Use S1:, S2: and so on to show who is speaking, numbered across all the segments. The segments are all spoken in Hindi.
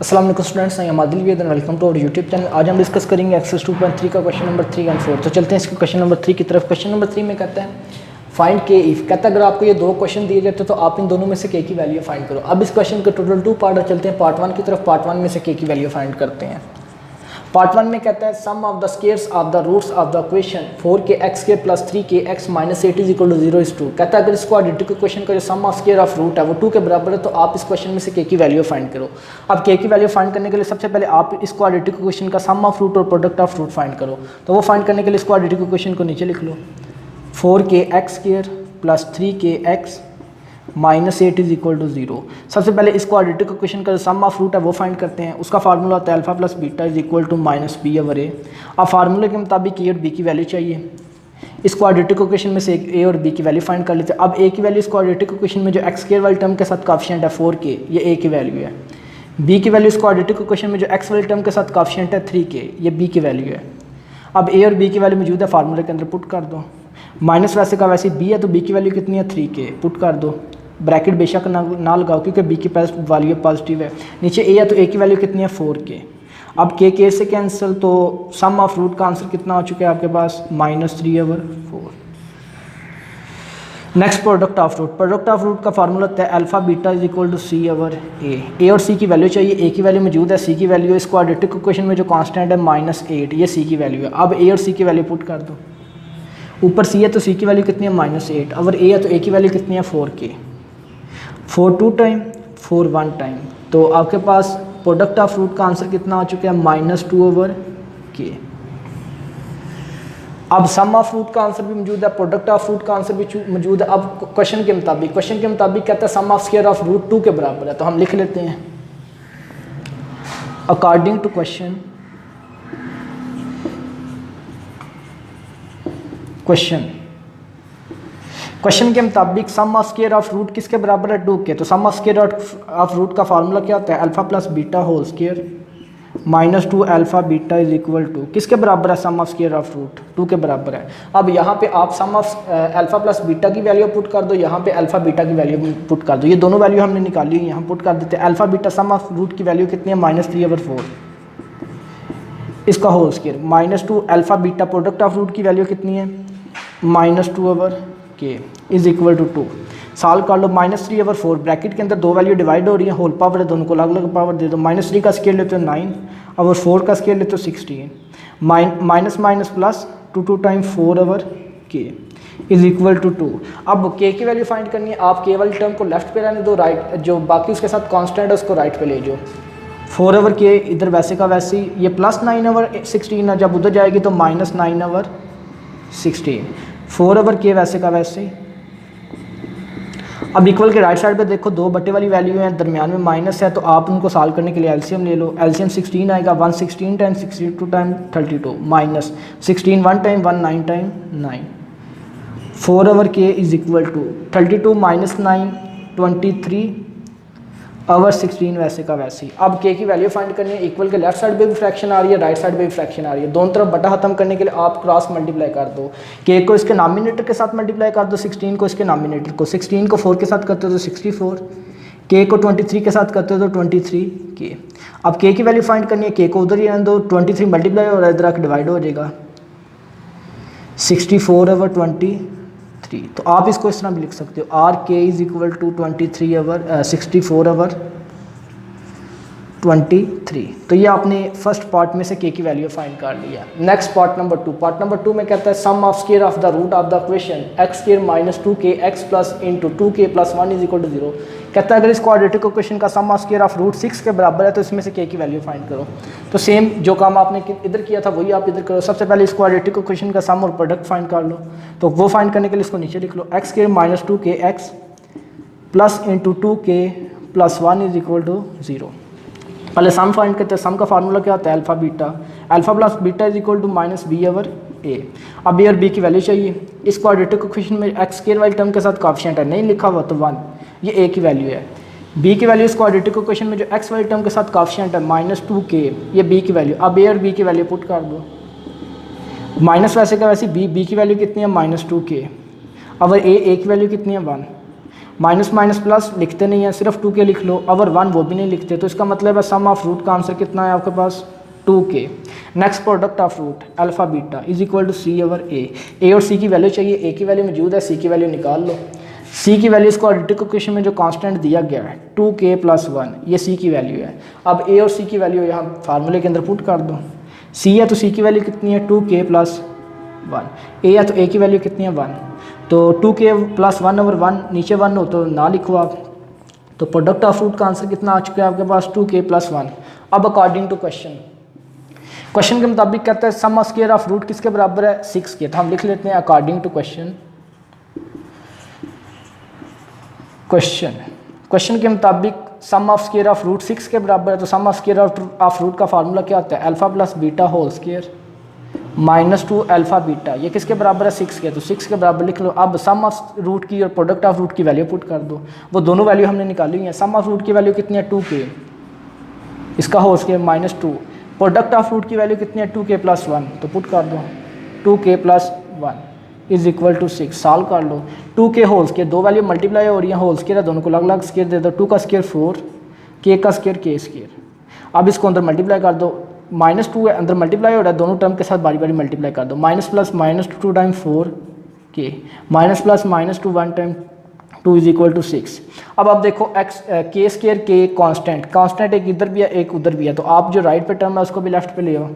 S1: अस्सलाम वालेकुम students, I am Adil with and welcome to our YouTube channel. आज हम डिस्कस करेंगे एक्सरसाइज 2.3 का क्वेश्चन नंबर 3 एंड 4। तो चलते हैं इसके क्वेश्चन नंबर 3 की तरफ। क्वेश्चन नंबर 3 में कहता है फाइंड के इफ। कहता है अगर आपको ये दो क्वेश्चन दिए जाते तो आप इन दोनों में से के की वैल्यू फाइंड करो। अब इस क्वेश्चन के टोटल 2 पार्ट चलते हैं पार्ट 1 की तरफ। पार्ट 1 में से के की वैल्यू फाइंड करते हैं। पार्ट 1 में कहता है sum of the squares of the roots of the equation 4kx² + 3kx - 8 = 0 is 2। कहता है अगर इसको आइडेंटिकल क्वेश्चन का जो सम ऑफ स्क्वायर ऑफ रूट है वो 2 के बराबर है तो आप इस क्वेश्चन में से के की वैल्यू फाइंड करो। अब के की वैल्यू फाइंड करने के लिए सबसे पहले आप इसको आइडेंटिकल क्वेश्चन का सम ऑफ रूट और प्रोडक्ट ऑफ रूट फाइंड करो। तो वो फाइंड करने के लिए इसको आइडेंटिकल क्वेश्चन को नीचे लिख लो। 4kx² + 3kx - 8 = 0। सबसे पहले इसको आइडेंटिकल क्वेश्चन का जो सम ऑफ रूट है वो फाइंड करते हैं। उसका फार्मूला होता है alpha plus beta is equal to -b/a। अब फार्मूले के मुताबिक ए और बी की वैल्यू चाहिए। इसको आइडेंटिकल क्वेश्चन में से ए और बी की वैल्यू फाइंड कर लेते हैं। अब ए की वैल्यू इसको आइडेंटिकल क्वेश्चन में जो x² वाली टर्म के साथ कॉफिशिएंट है 4k, ये ए की वैल्यू है। बी की वैल्यू इसको आइडेंटिकल क्वेश्चन में जो x वाली टर्म के साथ कॉफिशिएंट है 3k, ये बी की वैल्यू है। अब ए और बी की वैल्यू मौजूद है, फार्मूले के अंदर पुट कर दो। माइनस वैसे का वैसे बी है तो बी की वैल्यू कितनी है 3k, पुट कर दो। ब्रैकेट बेशक ना लगाओ क्योंकि बी की वैल्यू पॉजिटिव है। नीचे ए है तो ए की वैल्यू कितनी है 4k। अब के से कैंसिल तो सम ऑफ रूट का आंसर कितना हो चुका है आपके पास -3/4। Next product of root. Product of root का फार्मूला होता है alpha beta is equal to c/a। A और सी की वैल्यू चाहिए। ए की वैल्यू मौजूद है, सी की वैल्यू इसको आइडेंटिकल इक्वेशन में जो कांस्टेंट है -8, ये सी की वैल्यू है। अब ए और सी की वैल्यू पुट कर दो। ऊपर सी है तो सी की वैल्यू कितनी है -8। अगर ए है तो ए की वैल्यू कितनी है 4k। 4 2 टाइम 4 1 टाइम, तो आपके पास प्रोडक्ट ऑफ रूट का आंसर कितना आ चुका है -2/k। अब सम ऑफ रूट का आंसर भी मौजूद है, प्रोडक्ट ऑफ रूट का आंसर भी मौजूद है। अब क्वेश्चन के मुताबिक कहता है sum of square of root 2 के बराबर है। तो हम लिख लेते हैं अकॉर्डिंग टू क्वेश्चन के मुताबिक sum of square of root किसके बराबर है 2 के। तो sum of square of root का फार्मूला क्या होता है alpha plus beta whole square -2 alpha beta is equal to किसके बराबर है sum of square of root 2 के बराबर है। अब यहाँ पे आप sum of alpha plus beta की वैल्यू पुट कर दो, यहाँ पे अल्फा बीटा की वैल्यू पुट कर दो। ये दोनों वैल्यू हमने निकाली है, यहाँ पुट कर देते हैं। Alpha beta sum of root की वैल्यू कितनी है -3/4, इसका whole square -2 alpha beta product of root की वैल्यू कितनी है -2/k इज इक्वल टू 2। साल कर लो -3/4, ब्रैकेट के अंदर दो वैल्यू डिवाइड हो रही है, होल पावर है, दोनों को अलग अलग पावर दे दो। -3 का स्केयर लेते हो 9 और 4 का स्केयर लेते हो 16। Minus minus plus 2 time 4/k is equal to 2। अब k की वैल्यू फाइंड करनी है। आप k वाली टर्म को लेफ्ट पे रहने दो, राइट जो बाकी उसके साथ कांस्टेंट है उसको राइट पे ले जाओ। 4/k इधर वैसे का वैसे ही, ये +9/16 है, जब उधर जाएगी तो -9/16। 4/k वैसे का वैसे ही। अब इक्वल के राइट साइड पे देखो दो बटे वाली वैल्यू है, दरमियान में माइनस है, तो आप उनको सॉल्व करने के लिए एलसीएम ले लो। एलसीएम 16 आएगा, 116 time 62 time 32 -16 1 time 1 9 time 9। 4/k is equal to 32 - 9 23/16 वैसे का वैसे ही। अब k की वैल्यू फाइंड करनी है। इक्वल के लेफ्ट साइड पे भी फ्रैक्शन आ रही है, राइट साइड पे भी फ्रैक्शन आ रही है। दोनों तरफ बटा खत्म करने के लिए आप क्रॉस मल्टीप्लाई कर दो। k को इसके नॉमिनेटर के साथ मल्टीप्लाई कर दो, 16 को इसके नॉमिनेटर को। 16 को 4 के साथ करते हो तो 64, k को 23 के साथ करते हो तो 23k। अब k की वैल्यू फाइंड करनी है, k को उधर ही रहने दो, 23 मल्टीप्लाई हो रहा है, इधर आकर डिवाइड हो जाएगा 64/23। तो आप इसको इस तरह भी लिख सकते हो RK इज इक्वल टू 64/23। तो ये आपने फर्स्ट पार्ट में से k की वैल्यू फाइंड कर लिया। Next part number 2। Part number 2 में कहता है sum of square of the root of the equation x² - 2kx + 2k + 1 = 0। कहता है अगर इसको आइडेंटिकल इक्वेशन का सम ऑफ स्क्वायर ऑफ रूट 6 के बराबर है तो इसमें से k की वैल्यू फाइंड करो। तो सेम जो काम आपने इधर किया था वही आप इधर करो। सबसे पहले इसको आइडेंटिकल इक्वेशन का सम और प्रोडक्ट फाइंड कर लो। तो वो फाइंड करने के लिए इसको नीचे लिख लो x² - 2kx + 2k + 1 = 0। पहले सम फाइंड करते हैं। सम का फार्मूला क्या होता है alpha plus beta is equal to -b/a। अब ए और बी की वैल्यू चाहिए। इसको आइडेंटिकल इक्वेशन में x² वाली टर्म के साथ कॉफिशिएंट है, नहीं लिखा हुआ तो 1, ये a की वैल्यू है। b की वैल्यू इसको आइडेंटिकल इक्वेशन में जो x वाली टर्म के साथ कॉफिशिएंट है -2k, ये b की वैल्यू। अब a और b की वैल्यू पुट कर दो। माइनस वैसे का वैसे b की वैल्यू कितनी है -2k। अब a की वैल्यू कितनी है 1। माइनस माइनस प्लस लिखते नहीं है, सिर्फ 2k लिख लो, ओवर 1 वो भी नहीं लिखते, तो इसका मतलब है सम ऑफ रूट का आंसर कितना है आपके पास 2k। Next product of root alpha beta is equal to C over A और सी की वैल्यू चाहिए, ए की वैल्यू मौजूद है, सी की वैल्यू निकाल लो। सी की वैल्यू इसको क्वाड्रेटिक इक्वेशन में जो कांस्टेंट दिया गया है 2k + 1, ये सी की वैल्यू है। अब ए और सी की वैल्यू यहाँ फार्मूले के अंदर पुट कर दो। सी है तो सी की वैल्यू कितनी है 2k + 1, ए है तो ए की वैल्यू कितनी है 1, तो 2k + 1 ओवर 1, नीचे 1 हो तो ना लिखो आप, तो प्रोडक्ट ऑफ रूट का आंसर कितना आ चुका है आपके पास 2k + 1। अब अकॉर्डिंग टू क्वेश्चन के मुताबिक कहता है सम स्क्वायर ऑफ रूट किसके बराबर है 6 के, तो हम लिख लेते हैं अकॉर्डिंग टू क्वेश्चन के मुताबिक sum of square of root 6 के बराबर है, तो sum of square of root का फार्मूला क्या होता है alpha + beta whole square -2 alpha beta, ये किसके बराबर है 6 के, तो 6 के बराबर लिख लो। अब सम ऑफ रूट की और प्रोडक्ट ऑफ रूट की वैल्यू पुट कर दो, वो दोनों वैल्यू हमने निकाली हुई है। सम ऑफ रूट की वैल्यू कितनी है 2k, इसका whole square -2, product of root की वैल्यू कितनी है 2k + 1, तो पुट कर दो 2k + 1 is equal to 6, solve कर लो। 2k होल स्क्वायर, दो वैल्यू मल्टीप्लाई हो रही है, होल स्क्वायर है, दोनों को अलग अलग स्क्वायर दे दो, 2 का स्क्वायर 4, k का स्क्वायर k स्क्वायर। अब इसको अंदर मल्टीप्लाई कर दो, -2 है अंदर मल्टीप्लाई हो रहा है, दोनों टर्म के साथ बारी बारी मल्टीप्लाई कर दो, minus plus -2 time 4k, minus plus -2 1 time 2 is equal to 6। अब आप देखो x k square k constant एक इधर भी है एक उधर भी है, तो आप जो राइट पे टर्म है उसको भी लेफ्ट पे ले आओ,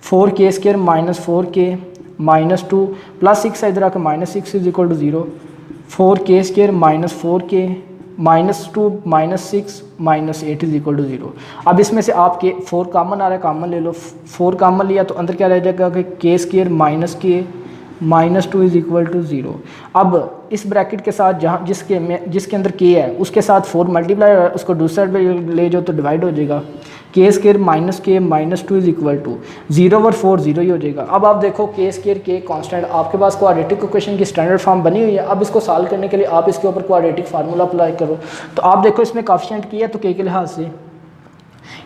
S1: 4k स्क्वायर -4k -2 प्लस 6 है इधर आके -6 is equal to 0, 4k square -4k -2 -6 -8 is equal to 0। अब इसमें से आप के 4 कॉमन आ रहा है, कॉमन ले लो, 4 कॉमन लिया तो अंदर क्या रह जाएगा कि k square -k -2 is equal to 0। अब इस ब्रैकेट के साथ जहाँ जिसके अंदर k है उसके साथ 4 मल्टीप्लाई हो रहा है, उसको दूसरे साइड पे ले जाओ तो डिवाइड हो जाएगा, k square -k -2 is equal to 0 over 4 0 ही हो जाएगा। अब आप देखो k स्क्वायर k कांस्टेंट, आपके पास क्वाड्रेटिक इक्वेशन की स्टैंडर्ड फॉर्म बनी हुई है। अब इसको सॉल्व करने के लिए आप इसके ऊपर क्वाड्रेटिक फार्मूला अप्लाई करो, तो आप देखो इसमें कोएफिशिएंट की है तो k के लिहाज से,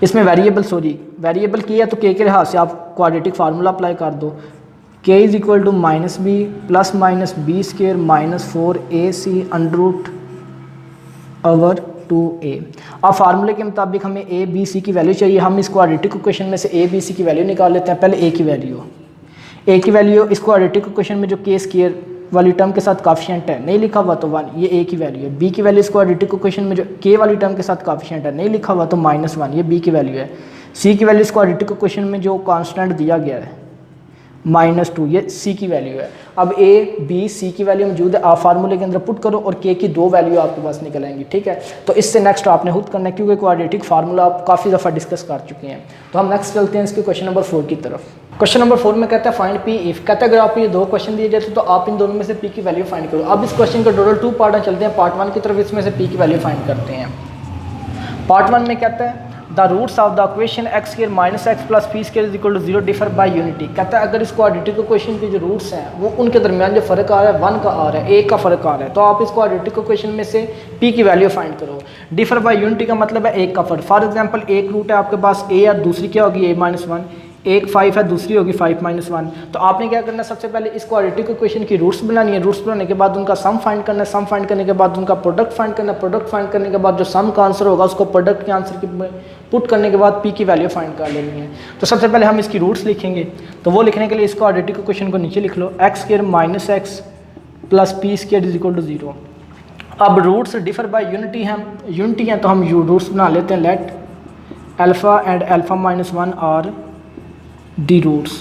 S1: इसमें वेरिएबल की है तो k के लिहाज से आप क्वाड्रेटिक फार्मूला अप्लाई कर दो, k is equal to -b plus minus b square -4ac under over 2a। अब फार्मूले के मुताबिक हमें a b c की वैल्यू चाहिए, हम इस क्वाड्रेटिक इक्वेशन में से a b c की वैल्यू निकाल लेते हैं। पहले a की वैल्यू इस क्वाड्रेटिक इक्वेशन में जो k स्क्वायर वाली टर्म के साथ कोएफिशिएंट है नहीं लिखा हुआ तो 1, ये a की वैल्यू है। b की वैल्यू इस क्वाड्रेटिक इक्वेशन में जो k वाली टर्म के साथ कोएफिशिएंट है नहीं लिखा हुआ तो -1, ये b की वैल्यू है। c की वैल्यू इस क्वाड्रेटिक इक्वेशन में जो कांस्टेंट दिया गया है -2, ये c की वैल्यू है। अब a b c की वैल्यू मौजूद है, आप फार्मूले के अंदर पुट करो और k की 2 वैल्यू आपके पास निकल आएंगी, ठीक है। तो इससे नेक्स्ट आपने खुद करना है क्योंकि क्वाड्रेटिक फार्मूला आप काफ़ी दफ़ा डिस्कस कर चुके हैं। तो हम नेक्स्ट चलते हैं इसके क्वेश्चन नंबर 4 की तरफ। क्वेश्चन नंबर 4 में कहता है फाइंड p इफ, कहता है अगर आपको ये 2 क्वेश्चन दिए जाते तो आप इन दोनों में से p की वैल्यू फाइंड करो। अब इस क्वेश्चन के टोटल 2 पार्ट चलते हैं, पार्ट 1 की तरफ, इसमें से p की वैल्यू फाइंड करते हैं। पार्ट 1 में कहता है the roots of the equation x square -x plus p square is equal to 0 differ by unity. कहता है अगर इस क्वाड्रेटिक इक्वेशन के जो रूट्स हैं वो उनके दरमियान जो फ़र्क आ रहा है 1 का आ रहा है, 1 का फ़र्क आ रहा है, तो आप इस क्वाड्रेटिक इक्वेशन में से p की वैल्यू फाइंड करो। डिफर बाय यूनिटी का मतलब है 1 का फ़र्क। फॉर एग्जांपल एक रूट है आपके पास a और दूसरी क्या होगी a-1, एक 5 है दूसरी होगी 5-1, तो आपने क्या करना है सबसे पहले इस क्वाड्रेटिक इक्वेशन की रूट्स बनानी है, रूट्स बनाने के बाद उनका सम फाइंड करना है, सम फाइंड करने के बाद उनका प्रोडक्ट फाइंड करना है, प्रोडक्ट फाइंड करने के बाद जो सम का आंसर होगा उसको प्रोडक्ट के आंसर की पुट करने के बाद p की वैल्यू फाइंड कर लेनी है। तो सबसे पहले हम इसकी रूट्स लिखेंगे, तो वो लिखने के लिए इस क्वाड्रेटिक इक्वेशन को नीचे लिख लो, x square -x plus p square is equal to 0। अब रूट्स डिफर बाय यूनिटी हैं तो हम रूट्स बना लेते हैं, let alpha and alpha are the roots.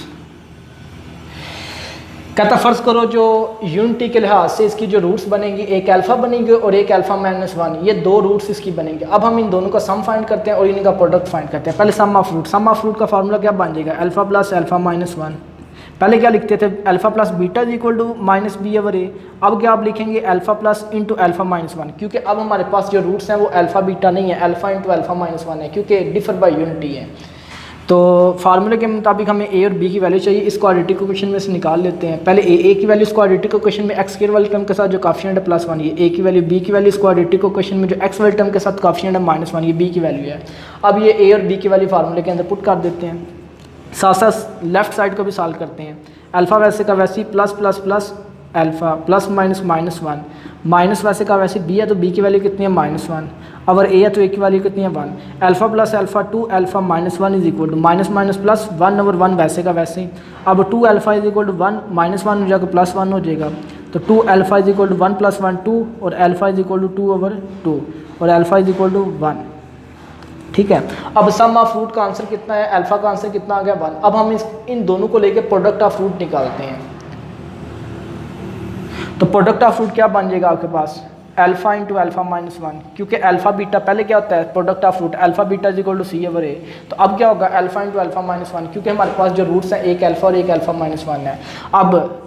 S1: कहता फ़र्ज़ करो जो यूनिटी के लिहाज से इसकी जो रूट्स बनेंगी, एक अल्फ़ा बनेंगे और एक अल्फ़ा-1, ये 2 रूट्स इसकी बनेंगे। अब हम इन दोनों का सम फाइंड करते हैं और इनका प्रोडक्ट फाइंड करते हैं। पहले सम ऑफ रूट का फार्मूला क्या बन जाएगा, अल्फ़ा प्लस अल्फ़ा-1। पहले क्या लिखते थे, alpha plus beta is equal to -b over a। अब क्या आप लिखेंगे अल्फ़ा प्लस इंटू अल्फ़ा-1, क्योंकि अब हमारे पास जो रूट्स हैं वो अल्फ़ा बीटा नहीं है, अल्फ़ा इंटू अल्फ़ा-1 है, क्योंकि डिफर बाय यूनिटी है। तो फार्मूले के मुताबिक हमें a और b की वैल्यू चाहिए, इस क्वाड्रेटिक इक्वेशन में से निकाल लेते हैं। पहले a की वैल्यू इस क्वाड्रेटिक इक्वेशन में x स्क्वायर वाले टर्म के साथ जो कोएफिशिएंट है +1, ये a की वैल्यू, b की वैल्यू इस क्वाड्रेटिक इक्वेशन में जो x वाले टर्म के साथ कोएफिशिएंट है -1, ये b की वैल्यू है। अब ये a और b की वैल्यू फार्मूले के अंदर पुट कर देते हैं, साथ साथ लेफ्ट साइड को भी सॉल्व करते हैं। अल्फ़ा वैसे का वैसे ही plus plus plus alpha plus -1 minus वैसे का वैसे बी है तो बी की वैल्यू कितनी है -1, अगर ए है तो ए की वैल्यू कितनी है 1। Alpha plus alpha 2 alpha -1 is equal to minus minus plus 1/1 वैसे का वैसे ही। अब 2 अल्फा इज इक्वल टू 1 -1 हो जाएगा +1 हो जाएगा, तो 2 अल्फा इज इक्वल टू 1 + 1 2 और अल्फा इज इक्वल टू 2/2 और अल्फा इज इक्वल टू 1। ठीक है, अब सम ऑफ रूट का आंसर कितना है, अल्फा का आंसर कितना आ गया 1। अब हम इन दोनों को लेके प्रोडक्ट ऑफ रूट निकालते हैं। तो प्रोडक्ट ऑफ रूट क्या बन जाएगा आपके पास, अल्फा इंटू अल्फा -1, क्योंकि अल्फा बीटा पहले क्या होता है product of root, alpha beta is equal to c/a। तो अब क्या होगा अल्फा इंटू अल्फा -1, क्योंकि हमारे पास जो रूट्स हैं एक अल्फा और एक अल्फा -1 है। अब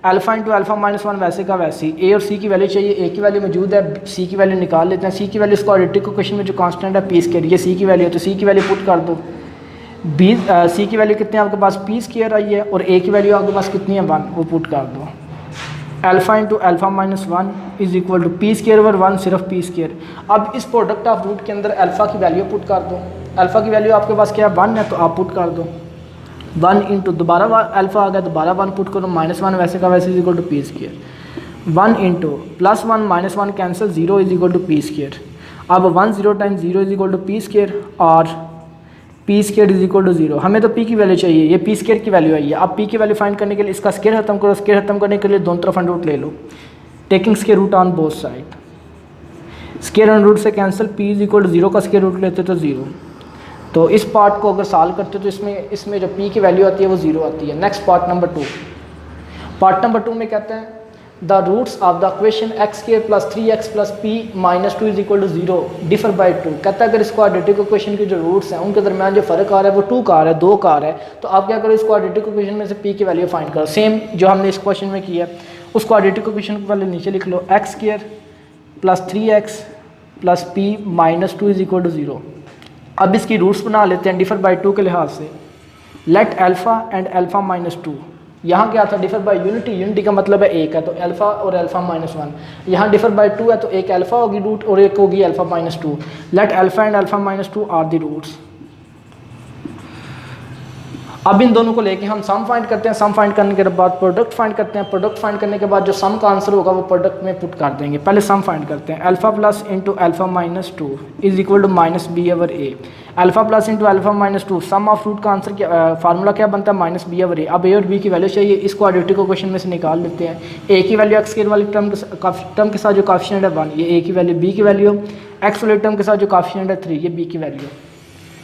S1: अल्फा इंटू अल्फा -1 वैसे का वैसे ही, ए और सी की वैल्यू चाहिए, ए की वैल्यू मौजूद है, सी की वैल्यू निकाल लेते हैं। सी की वैल्यू क्वाड्रेटिक इक्वेशन में जो कांस्टेंट है p², ये सी की वैल्यू है तो सी की वैल्यू पुट कर दो। सी की वैल्यू कितनी है आपके पास p² आई है और ए की वैल्यू आपके पास कितनी है 1, वो पुट कर दो। Alpha into alpha -1 is equal to p²/1, सिर्फ p²। अब इस प्रोडक्ट ऑफ रूट के अंदर अल्फा की वैल्यू पुट कर दो। अल्फा की वैल्यू आपके पास क्या है 1 है, तो आप पुट कर दो 1 इंटू दोबारा अल्फा आ गया, दोबारा 1 पुट करो, -1 वैसे का वैसे is equal to p²। 1 into +1 -1 cancel, 0 is equal to p²। अब 1 0 times 0 is equal to p² और p² इज इक्वल टू 0। हमें तो p की वैल्यू चाहिए, ये p² की वैल्यू आई है। अब p की वैल्यू फाइंड करने के लिए इसका स्क्वायर खत्म करो, स्क्वायर खत्म करने के लिए दोनों तरफ अंडर रूट ले लो, taking square root on both side. Square under root से cancel, p is equal to 0 का स्क्वायर रूट लेते तो 0। तो इस पार्ट को अगर सॉल्व करते तो इसमें जो p की वैल्यू आती है वो 0 आती है। Next part number 2, part number 2 में कहते हैं the roots of the equation x² + 3x + p - 2 is equal to 0 differ by 2। कहता है अगर इस क्वाड्रेटिक इक्वेशन के जो रूट्स हैं उनके दरमियान जो फ़र्क आ रहा है वो 2 का आ रहा है, 2 का आ रहा है, तो आप क्या करो इस क्वाड्रेटिक इक्वेशन में से p की वैल्यू फाइंड करो। सेम जो हमने इस क्वेश्चन में किया उस क्वाड्रेटिक इक्वेशन को पहले नीचे लिख लो, x² + 3x + p - 2 is equal to 0। अब इसकी रूट्स बना लेते हैं डिफर बाय 2 के लिहाज से। लेट अल्फा एंड अल्फा -2, यहाँ क्या था डिफर बाय यूनिटी, यूनिटी का मतलब है एक है, तो अल्फा और अल्फा -1। यहाँ डिफर बाय 2 है तो एक अल्फा होगी रूट और एक होगी alpha -2। Let alpha and alpha -2 are the roots. अब इन दोनों को लेके हम सम फाइंड करते हैं, सम फाइंड करने के बाद प्रोडक्ट फाइंड करते हैं, प्रोडक्ट फाइंड करने के बाद जो सम का आंसर होगा वो प्रोडक्ट में पुट कर देंगे। पहले सम फाइंड करते हैं, alpha plus into alpha -2 is equal to -b/a। Alpha plus into alpha -2 sum of root का आंसर क्या, फार्मूला क्या बनता है -b/a। अब ए और बी की वैल्यू चाहिए, इस क्वाड्रेटिक इक्वेशन में से निकाल लेते हैं। ए की वैल्यू x² वाली टर्म के साथ जो कोएफिशिएंट है 1, ये ए की वैल्यू, बी की वैल्यू x वाली टर्म के साथ जो कोएफिशिएंट है 3, ये बी की वैल्यू।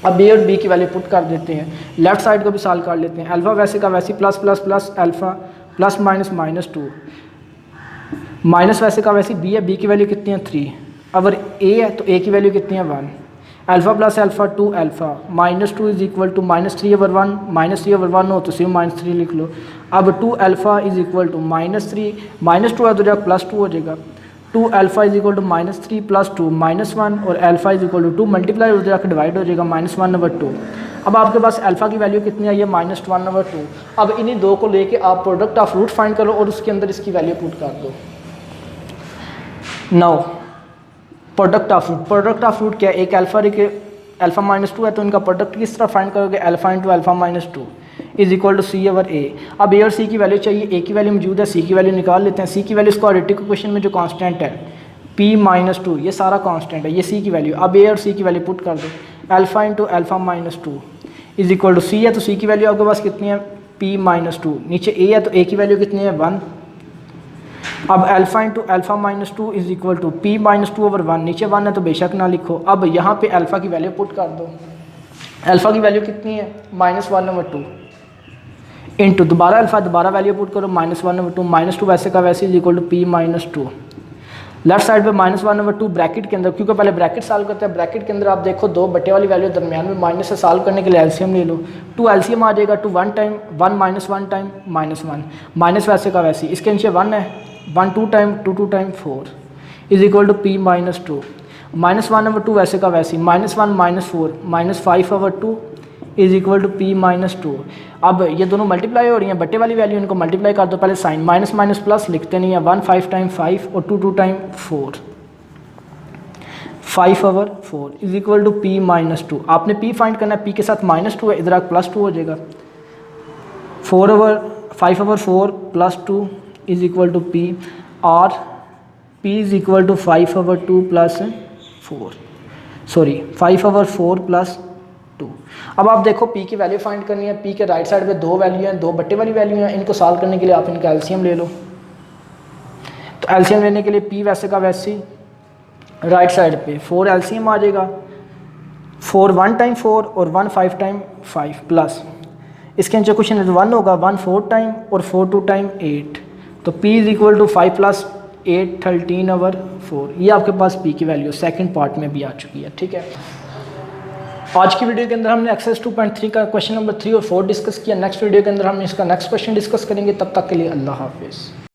S1: अब ए और बी की वैल्यू पुट कर देते हैं, लेफ्ट साइड को भी सॉल्व कर लेते हैं। अल्फा वैसे का वैसे plus plus plus alpha plus -2 minus वैसे का वैसे बी है, बी की वैल्यू कितनी है 3। अगर ए है तो ए की वैल्यू कितनी है 1। Alpha plus alpha 2 alpha -2 is equal to -3/1, -3/1 हो तो सिर्फ -3 लिख लो। अब 2 अल्फा इज इक्वल टू -3, -2 है तो जाएगा +2 हो जाएगा। 2 अल्फा इज इक्वल टू -3 + 2 -1 और alpha is equal to 2 multiply हो जाकर डिवाइड हो जाएगा -1/2। अब आपके पास अल्फा की वैल्यू कितनी आई है -1/2। अब इन्हीं दो को लेके आप प्रोडक्ट ऑफ रूट फाइंड करो और उसके अंदर इसकी वैल्यू पुट कर दो। Now product of root, product of root क्या है, एक अल्फा एक अल्फा -2 है तो इनका प्रोडक्ट किस तरह फाइंड करोगे, alpha into alpha -2 is equal to c/a। अब ए और सी की वैल्यू चाहिए, ए की वैल्यू मौजूद है, सी की वैल्यू निकाल लेते हैं। सी की वैल्यू क्वाड्रेटिक इक्वेशन में जो कांस्टेंट है p-2, ये सारा कांस्टेंट है, ये सी की वैल्यू। अब ए और सी की वैल्यू पुट कर दो, alpha into alpha -2 is equal to C है तो सी की वैल्यू आपके पास कितनी है p-2, नीचे ए है तो ए की वैल्यू कितनी है 1। अब alpha into alpha -2 is equal to p-2/1, नीचे 1 है तो बेशक ना लिखो। अब यहाँ पे अल्फा की वैल्यू पुट कर दो, अल्फा की वैल्यू कितनी है -1/2 इंटू दोबारा अल्फा, दोबारा वैल्यू पुट करो -1/2, -2 वैसे का वैसे is equal to p-2। Left side पे -1/2 ब्रैकेट के अंदर, क्योंकि पहले ब्रैकेट सॉल्व करते हैं, ब्रैकेट के अंदर आप देखो 2 बटे वाली वैल्यू दरमियान में माइनस से सॉल्व करने के लिए एलसीएम ले लो। 2 एलसीएम आ जाएगा, 2 1 टाइम 1 -1 टाइम -1, माइनस वैसे का वैसे इसके नीचे 1 है, 1 2 time 2 2 time 4 is equal to p-2। -1/2 वैसे का वैसे -1 -4 -5/2 इज इक्वल टू p-2। अब ये दोनों मल्टीप्लाई हो रही हैं, बट्टे वाली वैल्यू इनको मल्टीप्लाई कर दो, पहले साइन माइनस माइनस प्लस लिखते नहीं है। 1 5 टाइम 5 और 2 2 time 4 5/4 is equal to p-2। आपने p फाइंड करना है, p के साथ -2 है, इधर आकर +2 हो जाएगा। 5/4 + 2 इज इक्वल टू p और P is equal to 5/2 plus 4, sorry 5/4 plus 2। अब आप देखो P की वैल्यू फाइंड करनी है। P के राइट साइड पे दो वैल्यू हैं, दो बट्टे वाली वैल्यू हैं। इनको सॉल्व करने के लिए आप इनका एलसीएम ले लो। तो एलसीएम लेने के लिए P वैसे का वैसे ही, राइट साइड पे 4 एलसीएम आ जाएगा। 4 1 टाइम 4 और 1 5 टाइम 5 प्लस इसके नीचे क्वेश्चन 1 होगा 1 4 टाइम और 4 2 टाइम 8। तो P is equal to 5 plus 8 13/4। ये आपके पास P की वैल्यू सेकंड पार्ट में भी आ चुकी है। ठीक है, आज की वीडियो के अंदर हमने एक्सरसाइज 2.3 का क्वेश्चन नंबर 3 और 4 डिस्कस किया। नेक्स्ट वीडियो के अंदर हम इसका नेक्स्ट क्वेश्चन डिस्कस करेंगे। तब तक के लिए अल्लाह हाफिज़।